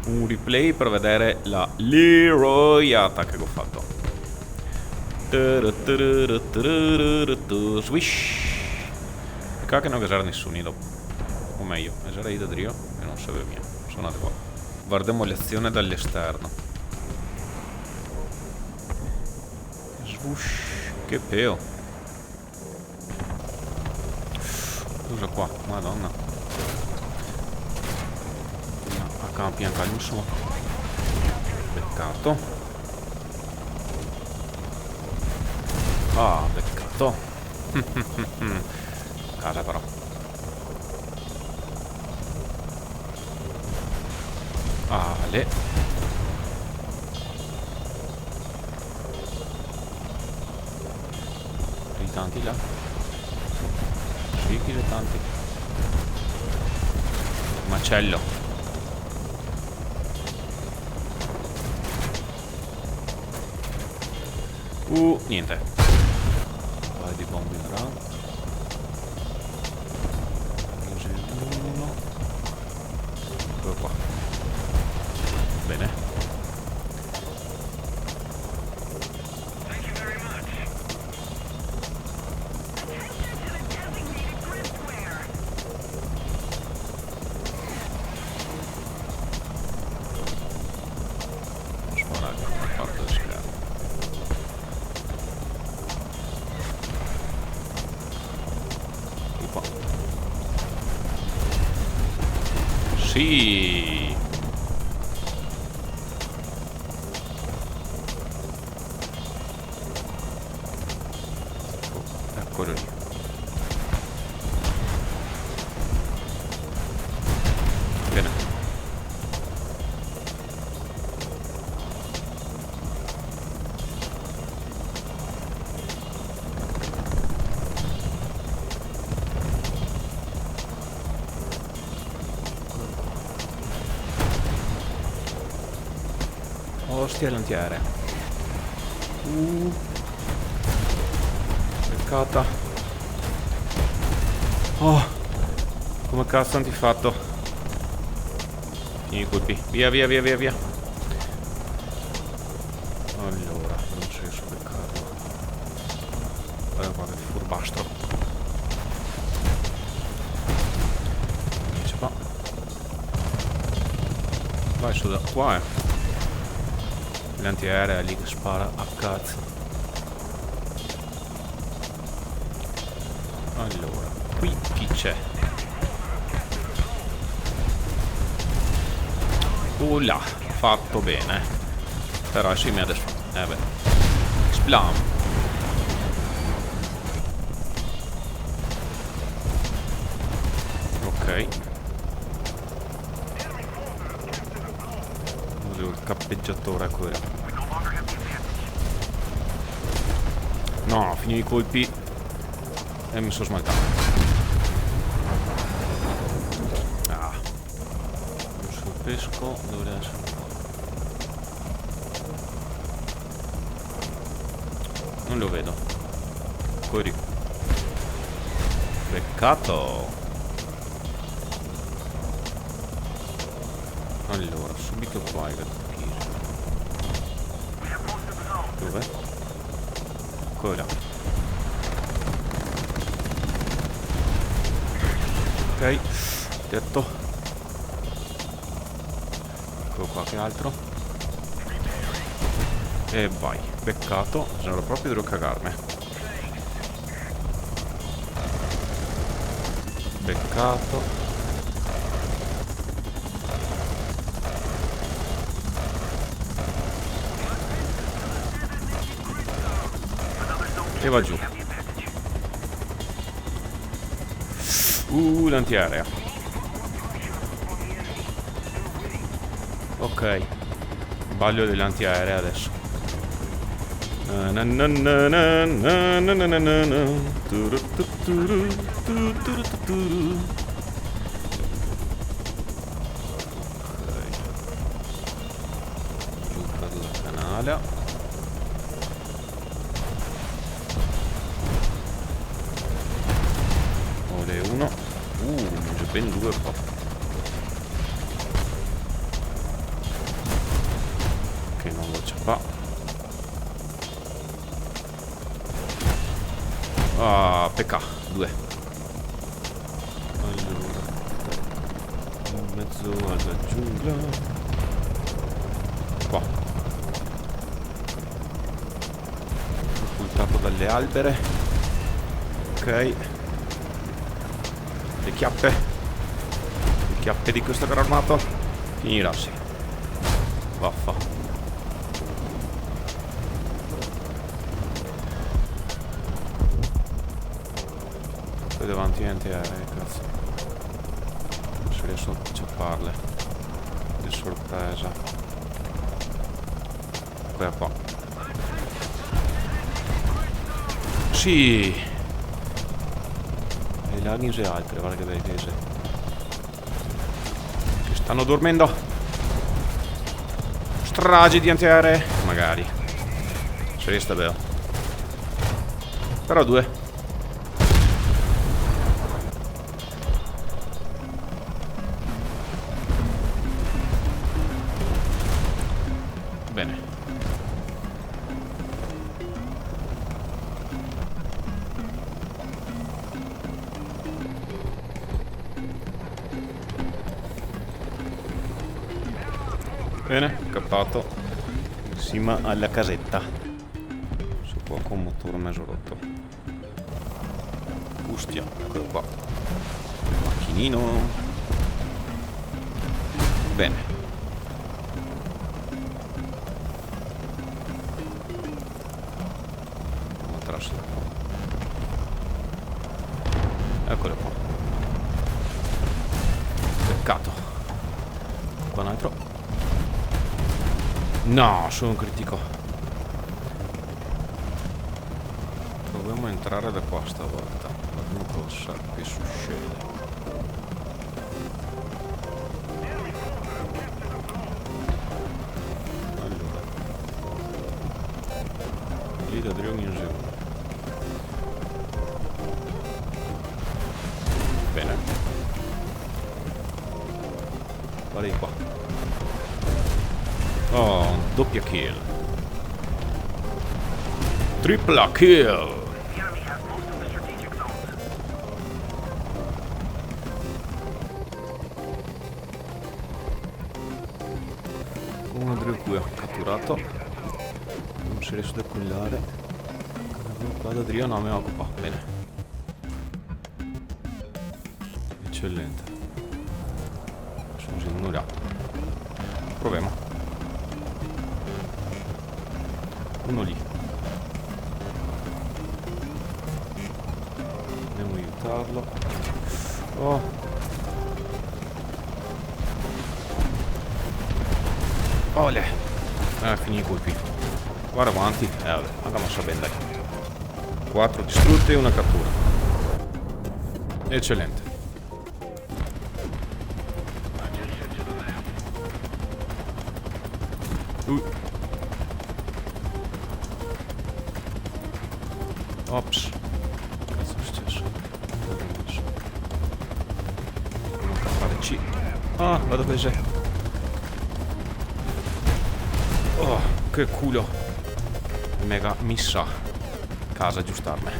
un replay per vedere la leroiata che ho fatto. Swish. Peccato che non c'era nessuno dopo. O meglio, c'era io da Drio e non sapevo mia. Sono andato qua. Guardiamo l'azione dall'esterno. Swoosh. Che peo. Cosa qua? Madonna. A campi anche all'uso. Peccato. Ah, peccato. Casa però. Ale. Di tanti là. Sì, chi le tanti. Macello. Niente. Vai di bombe in round. Uno. Eccolo qua. Bene. Sparare una parte del schermo. Di qua. Sì. Eccolo lì. Bene. Ostia lantiere. Peccata. Oh, come cazzo non ti fatto? Fini i colpi. Via, via, via, via, via. Allora, non ci riesco a beccarlo. Guarda qua che furbastro. C'è qua. Vai su da qua, l'antiaerea lì che spara a cazzo. Allora, qui chi c'è? Là, fatto bene. Però sì, mi adesso. Beh. Splam. Ok. Il cappeggiatore a quello. No, finì i colpi e mi sono smaltato. Ah. Sul pesco dovrebbe essere. Non lo vedo. Corri. Peccato. Allora, subito qua il gatto. Dov'è? Quello. Ok, detto. Eccolo qua, che altro? E vai, peccato, sono proprio devo cagarmi. Peccato. E va giù. L'antiaerea. Ok. Baglio dell'antiaerea adesso. Giù per il canale. Uno. Ben due qua. qua. Ah, peccato. 2. Allora, in mezzo alla giungla. Qua. Occultato dalle albere. Ok. Le chiappe. Le chiappe di questo carro armato. Finirà, sì. Vaffa. Davanti niente cazzo. Non si riesco a ciapparle di sorpresa. Quella qua. Sì. E l'Agnes e altre, guarda che belle chiese. Che stanno dormendo. Stragi di antiaeree. Magari. Se riesce a bello. Però 2. Bene. Bene, cappato. In cima alla casetta. Su qua con motore mezzo rotto. Ustia, eccolo qua. Macchinino. Bene. Eccolo qua. Peccato. Qua un altro. No, sono un critico. Proviamo a entrare da qua stavolta. Vediamo cosa che succede. Allora. Lì da Drion in giù. Bene. Guarda di qua. Oh, doppia kill. Tripla kill. Un Andrea qui ha catturato. Non si riesce a decollare. Qua da Adriano no, mi occupa. Bene. Eccellente. Sono ignorato. Proviamo. Uno lì. Andiamo a aiutarlo. Oh. Olè. Finì i colpi. Guarda avanti. Vabbè, andiamo a bene dai. 4 distrutte e una cattura. Eccellente. Ops. Cazzo è successo? Devo fare C. Ah, vado a prese. Oh, che culo. Mega missa. Casa aggiustarmi.